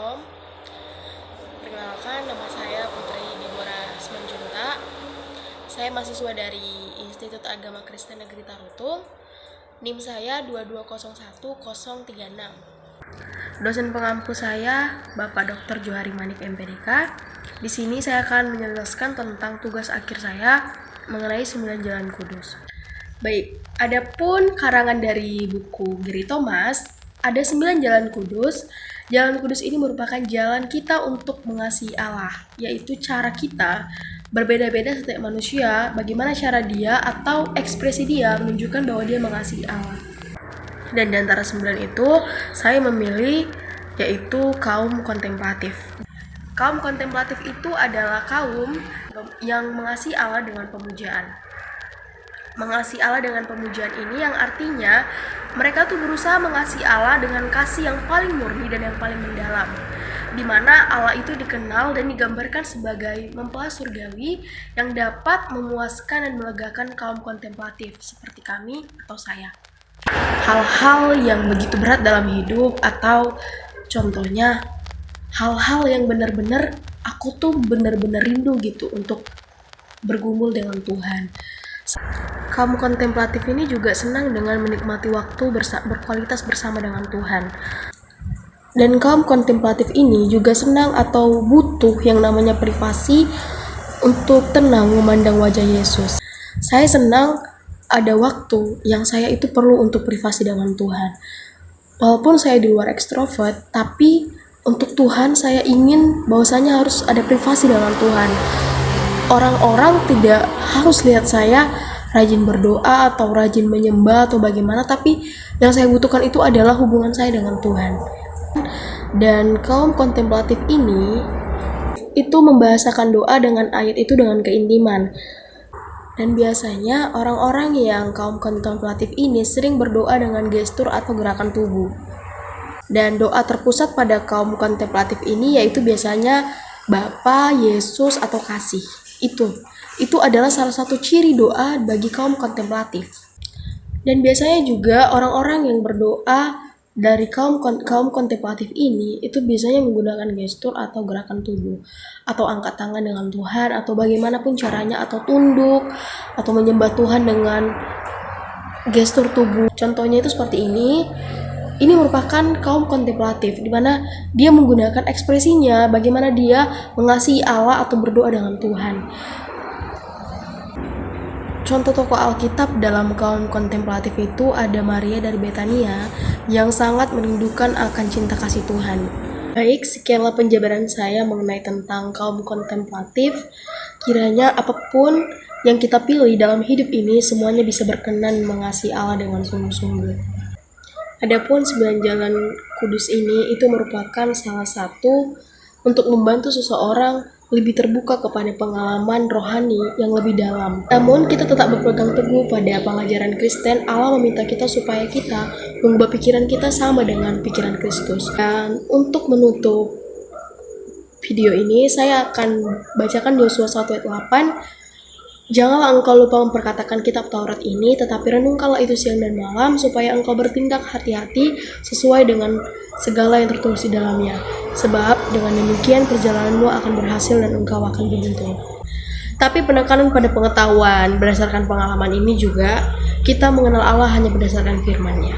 Shalom. Perkenalkan, nama saya Putri Deborah Simanjuntak. Saya mahasiswa dari Institut Agama Kristen Negeri Tarutung. NIM saya 2201036. Dosen pengampu saya Bapak Dr. Johari Manik MPDK. Di sini saya akan menjelaskan tentang tugas akhir saya mengenai 9 Jalan Kudus. Baik, adapun karangan dari buku Gary Thomas, ada 9 Jalan Kudus. Jalan Kudus ini merupakan jalan kita untuk mengasihi Allah, yaitu cara kita berbeda-beda setiap manusia, bagaimana cara dia atau ekspresi dia menunjukkan bahwa dia mengasihi Allah. Dan di antara 9 itu, saya memilih yaitu kaum kontemplatif. Kaum kontemplatif itu adalah kaum yang mengasihi Allah dengan pemujaan. Mengasihi Allah dengan pemujaan ini yang artinya mereka tuh berusaha mengasihi Allah dengan kasih yang paling murni dan yang paling mendalam, di mana Allah itu dikenal dan digambarkan sebagai mempelai surgawi yang dapat memuaskan dan melegakan kaum kontemplatif seperti kami atau saya. Hal-hal yang begitu berat dalam hidup, atau contohnya hal-hal yang benar-benar aku tuh benar-benar rindu gitu untuk bergumul dengan Tuhan. Kaum kontemplatif ini juga senang dengan menikmati waktu berkualitas bersama dengan Tuhan. Dan kaum kontemplatif ini juga senang atau butuh yang namanya privasi untuk tenang memandang wajah Yesus. Saya senang ada waktu yang saya itu perlu untuk privasi dengan Tuhan. Walaupun saya di luar ekstrovert, tapi untuk Tuhan saya ingin bahwasanya harus ada privasi dengan Tuhan. Orang-orang tidak harus lihat saya rajin berdoa atau rajin menyembah atau bagaimana, tapi yang saya butuhkan itu adalah hubungan saya dengan Tuhan. Dan kaum kontemplatif ini itu membahasakan doa dengan ayat itu dengan keintiman. Dan biasanya orang-orang yang kaum kontemplatif ini sering berdoa dengan gestur atau gerakan tubuh. Dan doa terpusat pada kaum kontemplatif ini yaitu biasanya Bapa, Yesus, atau kasih. Itu adalah salah satu ciri doa bagi kaum kontemplatif. Dan biasanya juga orang-orang yang berdoa dari kaum kontemplatif ini itu biasanya menggunakan gestur atau gerakan tubuh, atau angkat tangan dengan Tuhan, atau bagaimanapun caranya, atau tunduk, atau menyembah Tuhan dengan gestur tubuh. Contohnya itu seperti ini. Ini merupakan kaum kontemplatif, di mana dia menggunakan ekspresinya, bagaimana dia mengasihi Allah atau berdoa dengan Tuhan. Contoh tokoh Alkitab dalam kaum kontemplatif itu ada Maria dari Betania yang sangat merindukan akan cinta kasih Tuhan. Baik, sekianlah penjabaran saya mengenai tentang kaum kontemplatif. Kiranya apapun yang kita pilih dalam hidup ini semuanya bisa berkenan mengasihi Allah dengan sungguh-sungguh. Adapun 9 Jalan Kudus ini itu merupakan salah satu untuk membantu seseorang lebih terbuka kepada pengalaman rohani yang lebih dalam. Namun kita tetap berpegang teguh pada pengajaran Kristen. Allah meminta kita supaya kita mengubah pikiran kita sama dengan pikiran Kristus. Dan untuk menutup video ini saya akan bacakan Yosua 1 ayat 8. Janganlah engkau lupa memperkatakan kitab Taurat ini, tetapi renungkanlah itu siang dan malam, supaya engkau bertindak hati-hati sesuai dengan segala yang tertulis di dalamnya. Sebab dengan demikian perjalananmu akan berhasil dan engkau akan beruntung. Tapi penekanan pada pengetahuan berdasarkan pengalaman ini juga, kita mengenal Allah hanya berdasarkan firman-Nya.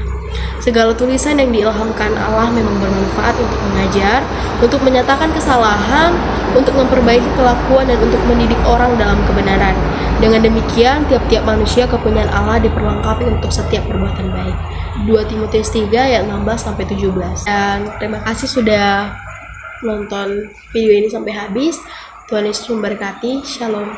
Segala tulisan yang diilhamkan Allah memang bermanfaat untuk mengajar, untuk menyatakan kesalahan, untuk memperbaiki kelakuan, dan untuk mendidik orang dalam kebenaran. Dengan demikian, tiap-tiap manusia kepunyaan Allah diperlengkapi untuk setiap perbuatan baik. 2 Timotius 3 ayat 16-17. Dan terima kasih sudah nonton video ini sampai habis. Tuhan Yesus memberkati. Shalom.